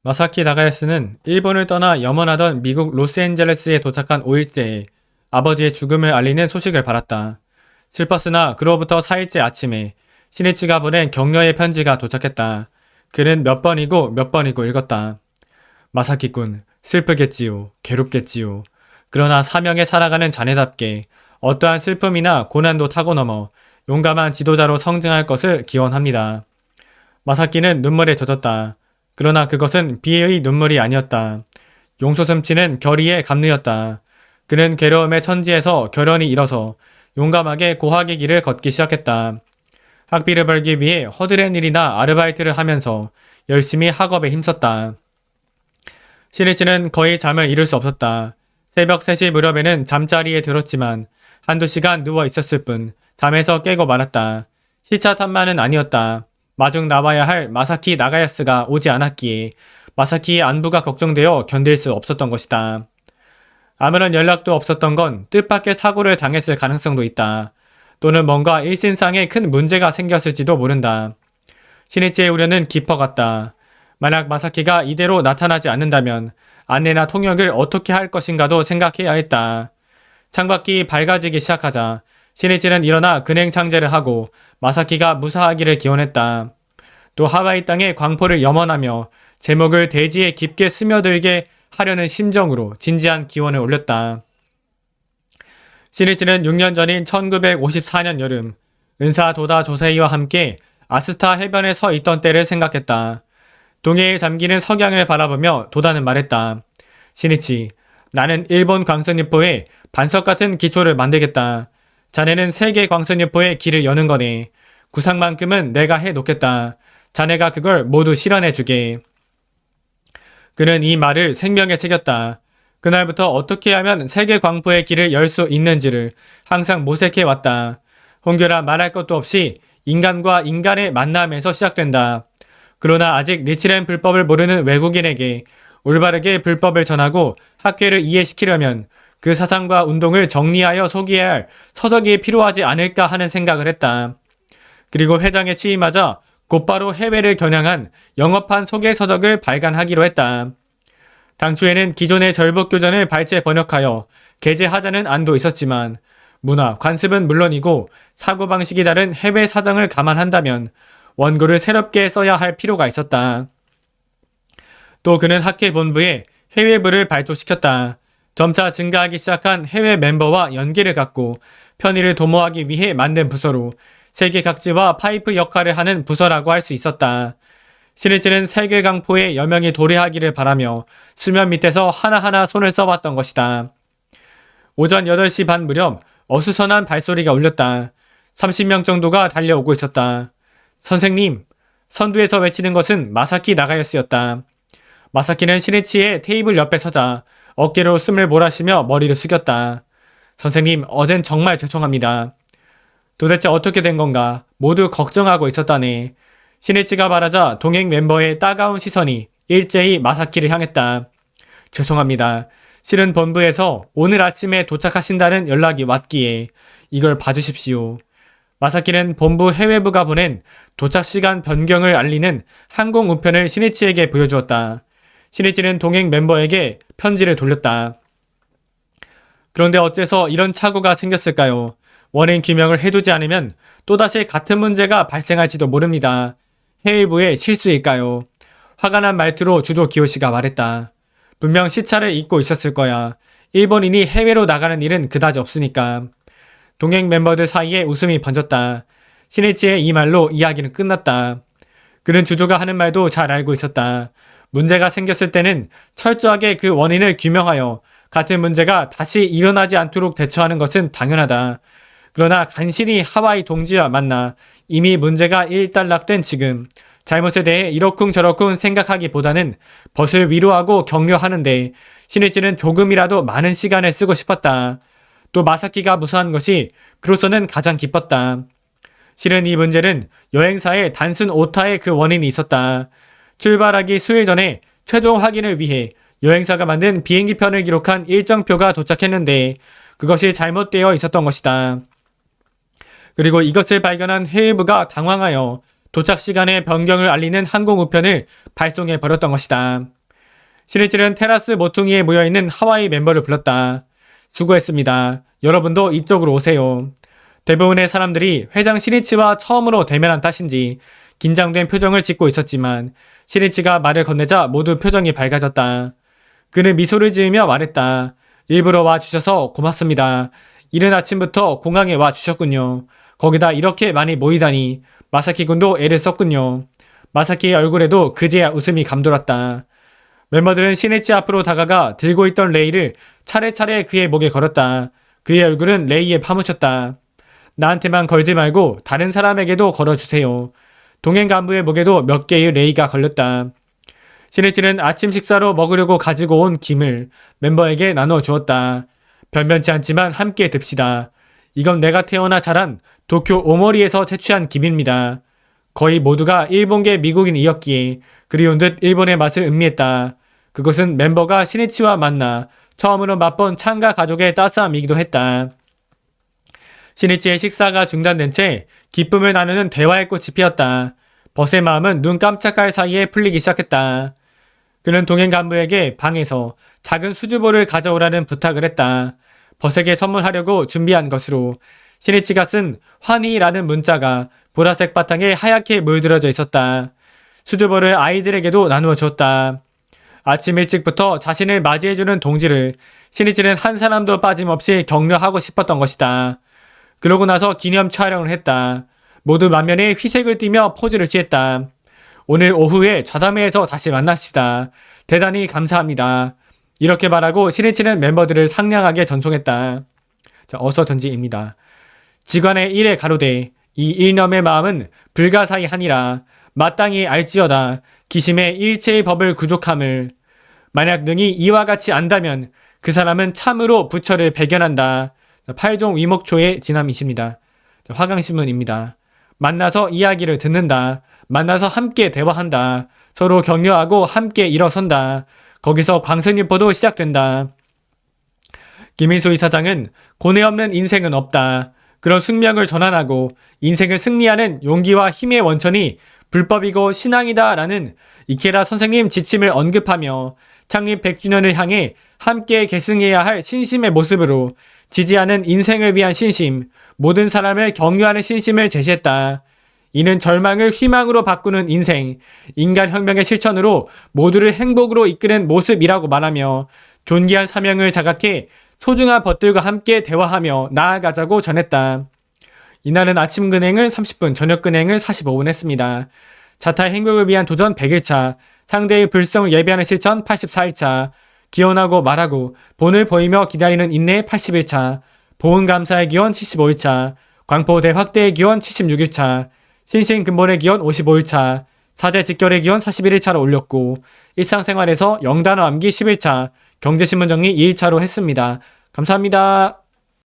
마사키 나가야스는 일본을 떠나 염원하던 미국 로스앤젤레스에 도착한 5일째에 아버지의 죽음을 알리는 소식을 받았다. 슬펐으나 그로부터 4일째 아침에 시니치가 보낸 격려의 편지가 도착했다. 그는 몇 번이고 읽었다. 마사키군, 슬프겠지요. 괴롭겠지요. 그러나 사명에 살아가는 자네답게 어떠한 슬픔이나 고난도 타고 넘어 용감한 지도자로 성장할 것을 기원합니다. 마사키는 눈물에 젖었다. 그러나 그것은 비애의 눈물이 아니었다. 용솟음치는 결의의 감르였다. 그는 괴로움의 천지에서 결연히 일어서 용감하게 고학의 길을 걷기 시작했다. 학비를 벌기 위해 허드렛 일이나 아르바이트를 하면서 열심히 학업에 힘썼다. 시니치는 거의 잠을 이룰 수 없었다. 새벽 3시 무렵에는 잠자리에 들었지만 한두 시간 누워 있었을 뿐 잠에서 깨고 말았다. 시차 탓만은 아니었다. 마중 나와야 할 마사키 나가야스가 오지 않았기에 마사키의 안부가 걱정되어 견딜 수 없었던 것이다. 아무런 연락도 없었던 건 뜻밖의 사고를 당했을 가능성도 있다. 또는 뭔가 일신상에 큰 문제가 생겼을지도 모른다. 시니치의 우려는 깊어갔다. 만약 마사키가 이대로 나타나지 않는다면 안내나 통역을 어떻게 할 것인가도 생각해야 했다. 창밖이 밝아지기 시작하자 시니치는 일어나 근행 창제를 하고 마사키가 무사하기를 기원했다. 또 하와이 땅의 광포를 염원하며 제목을 대지에 깊게 스며들게 하려는 심정으로 진지한 기원을 올렸다. 시니치는 6년 전인 1954년 여름 은사 도다 조세이와 함께 아스타 해변에 서 있던 때를 생각했다. 동해에 잠기는 석양을 바라보며 도다는 말했다. 시니치, 나는 일본 광선유포에 반석 같은 기초를 만들겠다. 자네는 세계 광선유포의 길을 여는 거네. 구상만큼은 내가 해놓겠다. 자네가 그걸 모두 실현해주게. 그는 이 말을 생명에 새겼다. 그날부터 어떻게 하면 세계 광포의 길을 열 수 있는지를 항상 모색해왔다. 홍교라 말할 것도 없이 인간과 인간의 만남에서 시작된다. 그러나 아직 니치렌 불법을 모르는 외국인에게 올바르게 불법을 전하고 학회를 이해시키려면 그 사상과 운동을 정리하여 소개해야 할 서적이 필요하지 않을까 하는 생각을 했다. 그리고 회장에 취임하자 곧바로 해외를 겨냥한 영업한 소개 서적을 발간하기로 했다. 당초에는 기존의 절복교전을 발제 번역하여 게재하자는 안도 있었지만 문화, 관습은 물론이고 사고방식이 다른 해외 사정을 감안한다면 원고를 새롭게 써야 할 필요가 있었다. 또 그는 학회 본부에 해외부를 발족시켰다. 점차 증가하기 시작한 해외 멤버와 연계를 갖고 편의를 도모하기 위해 만든 부서로 세계 각지와 파이프 역할을 하는 부서라고 할 수 있었다. 시니치는 세계 강포에 여명이 도래하기를 바라며 수면 밑에서 하나하나 손을 써봤던 것이다. 오전 8시 반 무렵 어수선한 발소리가 울렸다. 30명 정도가 달려오고 있었다. 선생님, 선두에서 외치는 것은 마사키 나가야스였다. 마사키는 시니치의 테이블 옆에 서자 어깨로 숨을 몰아쉬며 머리를 숙였다. 선생님, 어젠 정말 죄송합니다. 도대체 어떻게 된 건가? 모두 걱정하고 있었다네. 시니치가 말하자 동행 멤버의 따가운 시선이 일제히 마사키를 향했다. 죄송합니다. 실은 본부에서 오늘 아침에 도착하신다는 연락이 왔기에 이걸 봐주십시오. 마사키는 본부 해외부가 보낸 도착시간 변경을 알리는 항공 우편을 시니치에게 보여주었다. 시니치는 동행 멤버에게 편지를 돌렸다. 그런데 어째서 이런 착오가 생겼을까요? 원인 규명을 해두지 않으면 또다시 같은 문제가 발생할지도 모릅니다. 해외부의 실수일까요? 화가 난 말투로 주도 기요시가 말했다. 분명 시차를 잊고 있었을 거야. 일본인이 해외로 나가는 일은 그다지 없으니까. 동행 멤버들 사이에 웃음이 번졌다. 시니치의 이 말로 이야기는 끝났다. 그는 주조가 하는 말도 잘 알고 있었다. 문제가 생겼을 때는 철저하게 그 원인을 규명하여 같은 문제가 다시 일어나지 않도록 대처하는 것은 당연하다. 그러나 간신히 하와이 동지와 만나 이미 문제가 일단락된 지금 잘못에 대해 이러쿵저러쿵 생각하기보다는 벗을 위로하고 격려하는데 시니치는 조금이라도 많은 시간을 쓰고 싶었다. 또 마사키가 무사한 것이 그로서는 가장 기뻤다. 실은 이 문제는 여행사의 단순 오타의 그 원인이 있었다. 출발하기 수일 전에 최종 확인을 위해 여행사가 만든 비행기편을 기록한 일정표가 도착했는데 그것이 잘못되어 있었던 것이다. 그리고 이것을 발견한 해외부가 당황하여 도착 시간의 변경을 알리는 항공 우편을 발송해 버렸던 것이다. 신이치는 테라스 모퉁이에 모여있는 하와이 멤버를 불렀다. 수고했습니다. 여러분도 이쪽으로 오세요. 대부분의 사람들이 회장 신이치와 처음으로 대면한 탓인지 긴장된 표정을 짓고 있었지만 신이치가 말을 건네자 모두 표정이 밝아졌다. 그는 미소를 지으며 말했다. 일부러 와주셔서 고맙습니다. 이른 아침부터 공항에 와주셨군요. 거기다 이렇게 많이 모이다니. 마사키 군도 애를 썼군요. 마사키의 얼굴에도 그제야 웃음이 감돌았다. 멤버들은 신이치 앞으로 다가가 들고 있던 레이를 차례차례 그의 목에 걸었다. 그의 얼굴은 레이에 파묻혔다. 나한테만 걸지 말고 다른 사람에게도 걸어주세요. 동행 간부의 목에도 몇 개의 레이가 걸렸다. 신이치는 아침 식사로 먹으려고 가지고 온 김을 멤버에게 나눠주었다. 변변치 않지만 함께 듭시다. 이건 내가 태어나 자란 도쿄 오모리에서 채취한 김입니다. 거의 모두가 일본계 미국인이었기에 그리운 듯 일본의 맛을 음미했다. 그것은 멤버가 신이치와 만나 처음으로 맛본 창가 가족의 따스함이기도 했다. 신이치의 식사가 중단된 채 기쁨을 나누는 대화의 꽃이 피었다. 벗의 마음은 눈 깜짝할 사이에 풀리기 시작했다. 그는 동행 간부에게 방에서 작은 수주보를 가져오라는 부탁을 했다. 벗에게 선물하려고 준비한 것으로 신이치가 쓴 환희라는 문자가 보라색 바탕에 하얗게 물들어져 있었다. 수주보를 아이들에게도 나누어 주었다. 아침 일찍부터 자신을 맞이해주는 동지를 신이치는 한 사람도 빠짐없이 격려하고 싶었던 것이다. 그러고 나서 기념 촬영을 했다. 모두 만면에 회색을 띠며 포즈를 취했다. 오늘 오후에 좌담회에서 다시 만납시다. 대단히 감사합니다. 이렇게 말하고 신이치는 멤버들을 상냥하게 전송했다. 자, 어서전지입니다. 지관의 일에 가로되 이 일념의 마음은 불가사의 하니라. 마땅히 알지어다. 기심의 일체의 법을 구족함을. 만약 능히 이와 같이 안다면 그 사람은 참으로 부처를 배견한다. 8종 위목초의 진함이십니다. 화강신문입니다. 만나서 이야기를 듣는다. 만나서 함께 대화한다. 서로 격려하고 함께 일어선다. 거기서 광선유포도 시작된다. 김인수 이사장은 고뇌 없는 인생은 없다. 그런 숙명을 전환하고 인생을 승리하는 용기와 힘의 원천이 불법이고 신앙이다 라는 이케라 선생님 지침을 언급하며 창립 100주년을 향해 함께 계승해야 할 신심의 모습으로 지지하는 인생을 위한 신심, 모든 사람을 격려하는 신심을 제시했다. 이는 절망을 희망으로 바꾸는 인생, 인간혁명의 실천으로 모두를 행복으로 이끄는 모습이라고 말하며 존귀한 사명을 자각해 소중한 벗들과 함께 대화하며 나아가자고 전했다. 이날은 아침 근행을 30분, 저녁 근행을 45분 했습니다. 자타의 행복을 위한 도전 100일차, 상대의 불성을 예배하는 실천 84일차, 기원하고 말하고 본을 보이며 기다리는 인내 81차, 보훈감사의 기원 75일차, 광포대 확대의 기원 76일차, 신신근본의 기원 55일차, 사제 직결의 기원 41일차로 올렸고 일상생활에서 영단어 암기 11차, 경제신문 정리 2일차로 했습니다. 감사합니다.